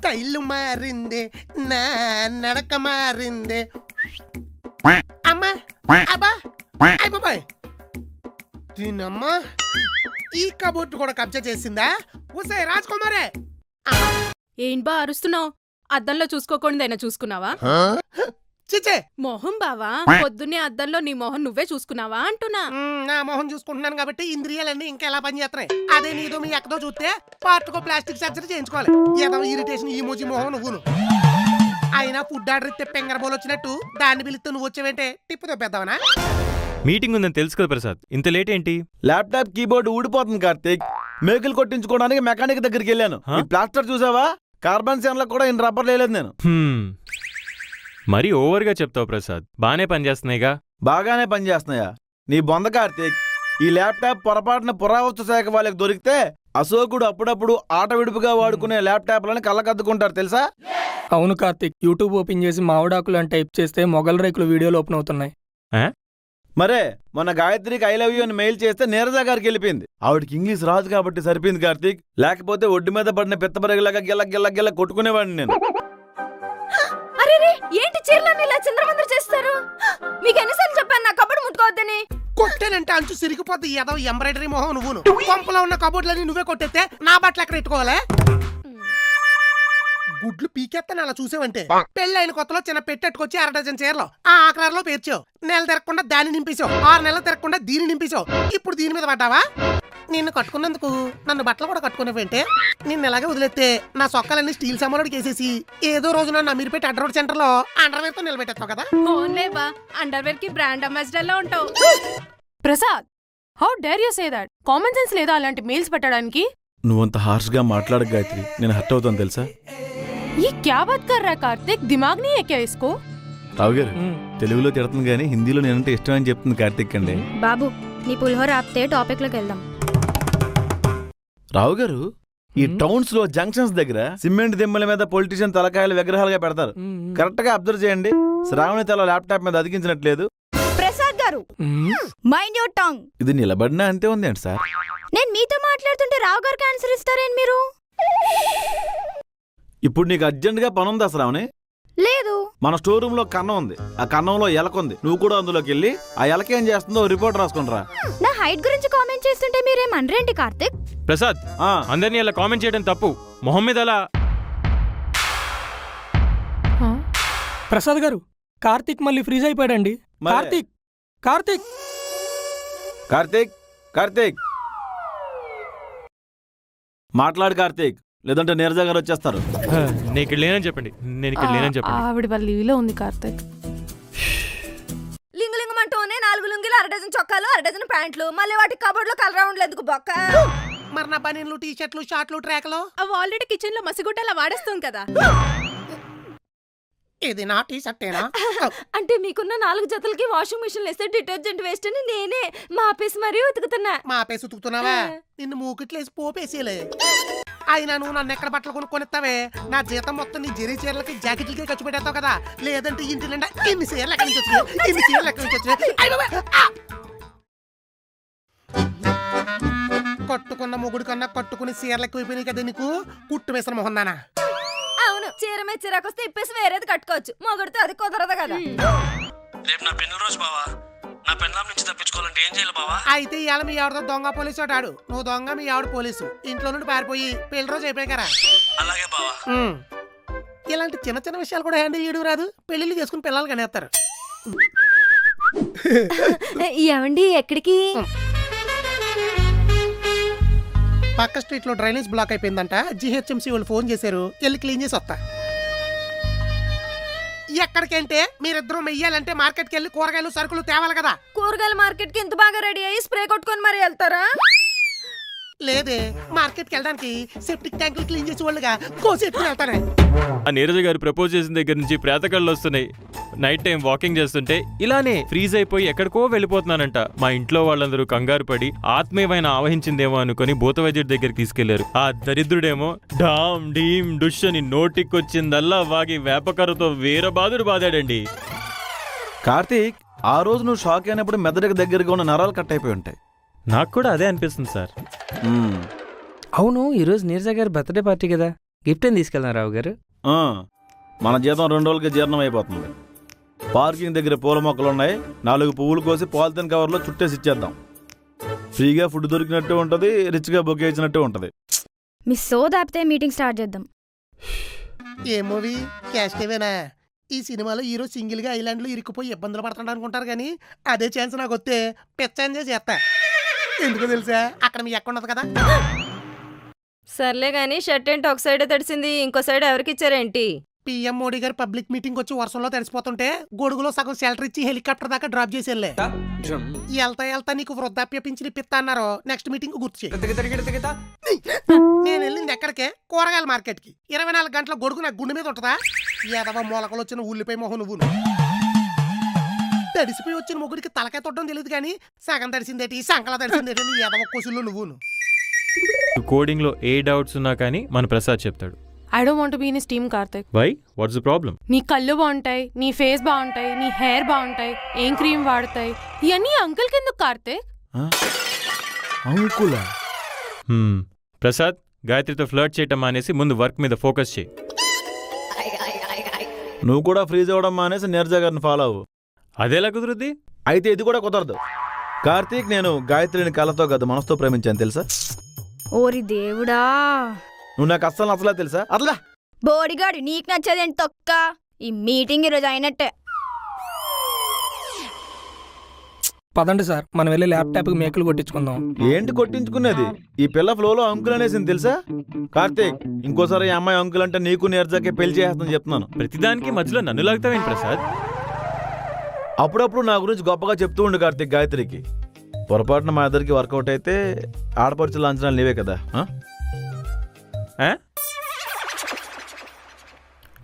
Style మారిందే, నా నడక మారిందే. అమ్మా అబ్బా అయిపోయి దీనమ్మా, ఈ కబోర్డ్ కూడా కబ్జా చేసిందా? ఊసే రాజకుమారే. ఏం బా అరుస్తున్నావు? అద్దంలో చూసుకోకుండాదైనా చూసుకున్నావా? చిచే మొహం బావా, పొద్దున్నే అద్దంలో నీ మొహం నువ్వే చూసుకున్నావా అంటున్నా. నా మొహం చూసుకుంటున్నాను కాబట్టి ఇంద్రియాలన్నీ ఇంకా ఎలా పనిచేస్తున్నాయి. అదే నీదో మీ ఎక్కడో చూస్తే పార్ట్కో ప్లాస్టిక్ సర్జరీ చేయించుకోవాలి. ఏదో ఇరిటేషన్ ఈ మోజీ మొహం నువ్వును. అయినా ఫుడ్ ఆర్డర్ ఇస్తే పెంగర బోల్ వచ్చినట్టు దాన్ని పిలిస్తే నువ్వు వచ్చేవేంటే టిప్పు తప్పేద్దావనా? మీటింగ్ ఉందని తెలుసు కదా ప్రసాద్, ఇంత లేట్ ఏంటి? ల్యాప్టాప్ కీబోర్డ్ ఊడిపోతుంది కార్తీక్. మేకులు కొట్టించుకోవడానికి మెకానిక్ దగ్గరికి వెళ్ళాను. ప్లాస్టర్ చూసావా? కార్బన్ సెన్ లో కూడా ఇన్ని రబ్బర్ లేదు నేను. మరీ ఓవర్గా చెప్తావు ప్రసాద్. బానే పనిచేస్తున్నాయిగా. బాగానే పనిచేస్తున్నాయా? నీ బొంద కార్తీక్. ఈ ల్యాప్టాప్ పొరపాటున పురావస్తు శాఖ వాళ్ళకి దొరికితే అశోకుడు అప్పుడప్పుడు ఆట విడుపుగా వాడుకునే ల్యాప్టాప్లని కళ్ళకద్దుకుంటారు తెలుసా? అవును కార్తీక్, యూట్యూబ్ ఓపెన్ చేసి మావిడాకులు అని టైప్ చేస్తే మొగల్ రేకులు వీడియోలు ఓపెన్ అవుతున్నాయి. మరే మొన్న గాయత్రికి ఐ లవ్ యూ అని మెయిల్ చేస్తే నీరజ గారికి వెళ్ళిపోయింది. ఆవిడకి ఇంగ్లీష్ రాదు కాబట్టి సరిపోయింది కార్తీక్. లేకపోతే ఒడ్డు మీద పడిన పిత్తబరగలాగా గిల్ల గిల్ల గిల్ల కొట్టుకునేవాడిని నేను. ఏంటి చీరలన్నీ ఇలా చిందరవందర చేస్తారు? మీకు ఎన్నిసార్లు చెప్పాను నా కబోర్డ్ ముట్టుకోవద్దని? కొట్టానంటే అంచు సిరిగిపోద్ది. ఏదో ఎంబ్రాయిడరీ మొహం నువ్వును. పంపలో ఉన్న కబోర్డ్లని నువ్వే కొట్టేస్తే నా బట్టలు ఎక్కడ పెట్టుకోవాలా? గుడ్లు పీకెత్తాను అలా చూసేవంటే. పెళ్ళైన కొత్తలో చిన్న పెట్టెట్టుకొచ్చి 1/2 డజన్ చీరలు ఆ ఆకారంలో పేర్చావు. నెల తిరగకుండా దాన్ని నింపేశావు. 6 నెలలు తిరగకుండా దీన్ని నింపేశావు. ఇప్పుడు దీని మీద పడ్డావా? నిన్ను కట్టుకున్నందుకు నన్ను బట్టలు కూడా కట్టుకునేవంటే. నిన్ను ఎలాగే వదిలేస్తే నా సొక్కలన్నీ స్టీల్ సమ్మలోడికి వేసేసి ఏదో రోజు నన్ను అమీర్పేట అడ్రోడ్ సెంటర్ లో అండర్వేర్ తో నిలబెట్టేస్తావు కదా. ఓన్లేబా, అండర్వేర్ కి బ్రాండ్ అంబాసిడర్ లో ఉంటావు. Prasad, how dare you say that? Common sense లేదా అలాంటి మెయిల్స్ పెట్టడానికి? నువ్వంత హార్ష్ గా మాట్లాడక గాయత్రి, నేను హర్ట్ అవుతాను తెలుసా? ये क्या बात कर रहा है कार्तिक? दिमाग नहीं है क्या इसको? రావు గారు తెలుగులో తిడుతుంది కానీ హిందీలో నేనంటే ఇష్టం అని చెప్తుంది కార్తిక్ అండి. బాబు నీ పులిహోర ఆపితే టాపిక్ లోకి వెళ్దాం. రావు గారు, ఈ టౌన్స్ లో జంక్షన్స్ దగ్గర సిమెంట్ దిమ్మల మీద పొలిటీషియన్ తలకాయలు విగ్రహాలుగా పెడతారు. కరెక్ట్ గా అబ్జర్వ్ చేయండి. శ్రావణి తల ల్యాప్టాప్ మీద అతికించినట్లేదు. ప్రసాద్ గారు, మైండ్ యువర్ టంగ్. ఇది నిలబడినా అంతే ఉంది అండి సార్. నేను మీతో మాట్లాడుతుంటే రావు గారికి ఆన్సర్ ఇస్తారేం మీరు? ఇప్పుడు నీకు అర్జెంట్ గా పని ఉందా శ్రావణి? లేదు. మన స్టోర్ రూమ్ లో కన్నం ఉంది. ఆ కన్నంలో ఎలక ఉంది. నువ్వు కూడా అందులోకి వెళ్ళి ఆ ఎలక ఏం చేస్తుందో రిపోర్ట్ రాసుకుంటారా. నా హైట్ గురించి కామెంట్ చేస్తుంటే మీరేమనరేంటి కార్తిక్? ప్రసాద్, అందరినీ అలా కామెంట్ చేయడం తప్పు. మొహం మీద అలా. ప్రసాద్ గారు, కార్తిక్ మళ్ళీ ఫ్రీజ్ అయిపోయాడండి. కార్తిక్ కార్తిక్ కార్తిక్ కార్తిక్ మాట్లాడు కార్తిక్, లేదంటే నీరజ గారు వచ్చేస్తారు. నేను ఇక్కడ లేనని చెప్పండి. నేను ఇక్కడ లేనని చెప్పండి. ఆవిడ వాళ్ళ లీవ్లో ఉంది కార్తిక్. లింగులింగమంటూనే 4 లుంగీలు, 1/2 డజన్ చొక్కాలు, 1/2 డజన్ ప్యాంట్లు, మళ్ళీ వాటి కబోర్డ్ లో కలర్ రౌండ్ ఎందుకు బొక్క? మరి నా బనీన్లు, టీ షర్ట్లు, షార్ట్లు, ట్రాక్లు అవి ఆల్రెడీ కిచెన్ లో మసిగుడ్డలా వాడేస్తాం కదా. ఇది నా టీ షర్టేనా? అంటే మీకున్న 4 జతలకి వాషింగ్ మిషన్ వేస్తే డిటర్జెంట్ వేస్ట్ అని నేనే మాపేసి మరీ ఉతుకుతున్నా. మాపేసి ఉతుకుతున్నావా? నిన్ను మూకిట్లేసి పోపేసేలే. అయినా నువ్వు నన్ను ఎక్కడ బట్టలు కొనుక్కొనిస్తావే? నా జీతం మొత్తం నీ జెరీ చీరలకి జాకెట్లకి ఖర్చు పెట్టేస్తావు కదా. లేదంటే ఇంటి నిండా ఇన్ని చీరలు ఎక్కడి నుంచి వచ్చినాయి, ఇన్ని చీరలు ఎక్కడి నుంచి వచ్చినాయి. కట్టుకున్న మొగుడు కన్నా కట్టుకుని చీరలు ఎక్కువైపోయినాయి కదా నీకు. కుట్టు వేసిన మొహందానా? అవును, చీర మీద చిరాకొస్తే ఇప్పేసి వేరేది కట్టుకోవచ్చు. మొగుడితో అది కుదరదు కదా. రేపు నా పెళ్లి రోజు బావా. నా పెళ్ళాం నుంచి తప్పించుకోవాలంటే ఏం చేయాలి బావా? అయితే ఇవాళ మీ ఆవిడతో దొంగ పోలీసు ఆడు. నువ్వు దొంగ, మీ ఆవిడ పోలీసు. ఇంట్లో నుండి పారిపోయి పెళ్లి రోజు అయిపోయారా? అలాగే బావా. ఇలాంటి చిన్న చిన్న విషయాలు కూడా హ్యాండిల్ చేయడం రాదు. పెళ్లిళ్ళు చేసుకుని పిల్లలు కనేస్తారు. ఏమండి ఎక్కడికి? పక్క స్ట్రీట్ లో డ్రైనేజ్ బ్లాక్ అయిపోయిందంట. జిహెచ్ఎంసీ వాళ్ళు ఫోన్ చేశారు. వెళ్ళి క్లీన్ చేసి వస్తా. ఎక్కడికంటే మీరిద్దరూ మెయ్యాలంటే మార్కెట్కి వెళ్ళి కూరగాయలు సరుకులు తేవాలి కదా. కూరగాయల మార్కెట్ కి ఇంత బాగా రెడీ అయ్యి స్ప్రే కొట్టుకొని మరి వెళ్తారా? లేదే, మార్కెట్కి వెళ్ళడానికి సెప్టిక్ ట్యాంకులు క్లీన్ చేసి వాళ్ళుగా కోసేట్టుకుని వెళ్తానే. ఆ నీరజ గారు ప్రపోజ్ చేసిన దగ్గర నుంచి ప్రేతకళ్ళు వస్తున్నాయి. నైట్ టైం వాకింగ్ చేస్తుంటే ఇలానే ఫ్రీజ్ అయిపోయి ఎక్కడికో వెళ్ళిపోతున్నానంట. మా ఇంట్లో వాళ్ళందరూ కంగారు పడి ఆత్మీయమైన ఆవహించిందేమో అనుకుని భూత వైద్యుడి దగ్గరికి తీసుకెళ్లారు. ఆ దరిద్రుడేమో డామ్ డీమ్ డుష్ అని నోటికొచ్చిందల్లా వాగి వేపకర్రతో వీరబాదుడు బాదాడండి. కార్తీక్, ఆ రోజు నువ్వు షాక్ అయినప్పుడు మెదడుకు దగ్గరగా ఉన్న నరాలు కట్ అయిపోయి ఉంటాయి. నాకు కూడా అదే అనిపిస్తుంది సార్. అవును, ఈరోజు నీరజ గారి బర్త్డే పార్టీ కదా, గిఫ్ట్ ఏం తీసుకెళ్దాం రావు గారు? ఆ, మన జీతం 2 రోజులకి జీర్ణం అయిపోతుంది. పార్కింగ్ దగ్గర పూల మొక్కలు ఉన్నాయి, 4 పువ్వులు కోసి పాలిథిన్ కవర్లో చుట్టేసి ఇచ్చేద్దాం. ఫ్రీగా ఫుడ్ దొరికినట్టు ఉంటుంది, రిచ్గా బొకే ఇచ్చినట్టు ఉంటుంది. మీ సోదాపితే మీటింగ్ స్టార్ట్ చేద్దాం. ఏ మూవీ క్యాస్టేవేనా? ఈ సినిమాలో హీరో సింగిల్ గా ఐలాండ్ లో ఇరుక్కుపోయి ఇబ్బందులు పడుతున్నాడు అనుకుంటారు కానీ అదే ఛాన్స్ నాకు వస్తే పిచ్చ ఎంజాయ్ చేస్తా. ఎందుకో తెలుసా, అక్కడ మీ ఎక్క ఉండదు కదా. సర్లే గానీ షర్ట్ ఏంటి ఒక సైడే తడిసింది, ఇంకో సైడ్ ఎవరికి ఇచ్చారేంటి? పిఎం మోడీ గారు పబ్లిక్ మీటింగ్ వచ్చి వర్షంలో తడిసిపోతుంటే గొడుగులో సగం షెల్టర్ ఇచ్చి హెలికాప్టర్ దాకా డ్రాప్ చేసి వెళ్ళే. వెళ్తా నీకు వృద్ధాప్య పింఛన్ ఇప్పిస్తా అన్నారు. నెక్స్ట్ మీటింగ్ గుర్తు చేయి. నేను వెళ్ళింది ఎక్కడికే? కూరగాయల మార్కెట్ కి. 24 గంటల గొడుగు నాకు గుండె మీద ఉంటుందా? ఏదవ మొలకలు వచ్చిన ఉల్లిపాయ మొహం నువ్వు. తడిసిపోయి వచ్చిన ముగ్గురికి తలకాయ తొట్టడం తెలియదు కానీ సగం తడిసిందేటి సంకల తడిసిందేటి నీ ఏదవ కొసుల్లో నువ్వును. కోడింగ్ లో ఏ డౌట్స్ ఉన్నా కానీ మన ప్రసాద్ చెప్తాడు. I don't want be in team Karthik. Why? What's the problem? నీ కళ్ళు బాగుంటాయి, నీ ఫేస్ బాగుంటాయి, నీ హెయిర్ బాగుంటాయి, ఏం క్రీమ్ వాడతాయి, ఇవన్నీ అంకుల్ కిందకు కార్తిక్. అంకులా? ప్రసాద్, గాయత్రితో ఫ్లర్ట్ చేయటం మానేసి ముందు వర్క్ మీద ఫోకస్ చేయి. నువ్వు కూడా ఫ్రీజ్ అవ్వడం మానేసి నీరజ గారిని ఫాలో అవ్వు. అదేలా కుదురుద్ది? అయితే ఇది కూడా కుదరదు. కార్తీక్, నేను గాయత్రిని కళ్ళతో కాదు మనసుతో ప్రేమించాను తెలుసా? ఓరి దేవుడా, నువ్వు నాకు అస్సలు నచ్చలా తెలుసా? అట్లా బోడిగాడు నీకు నచ్చదేంటి తొక్క? ఈ మీటింగ్ ఈరోజు అయినట్టే. పదండి సార్, మనం వెళ్ళి ల్యాప్టాప్కి మేకులు కొట్టించుకుందాం. ఏంటి కొట్టించుకునేది? ఈ పిల్ల ఫ్లోలో అంకుల్ అనేసింది తెలుసా? కార్తీక్, ఇంకోసారి ఈ అమ్మాయి అంకుల్ అంటే నీకు నీరజకే పెళ్లి చేస్తాను చెప్తున్నాను. ప్రతిదానికి మధ్యలో నన్ను లాగుతావేంటి ప్రసాద్? అప్పుడప్పుడు నా గురించి గొప్పగా చెప్తూ ఉండు కార్తీక్ గాయత్రికి. పొరపాటున మా ఇద్దరికి వర్కౌట్ అయితే ఆడపడుచుల అంచనాలు నీవే కదా. ఆ?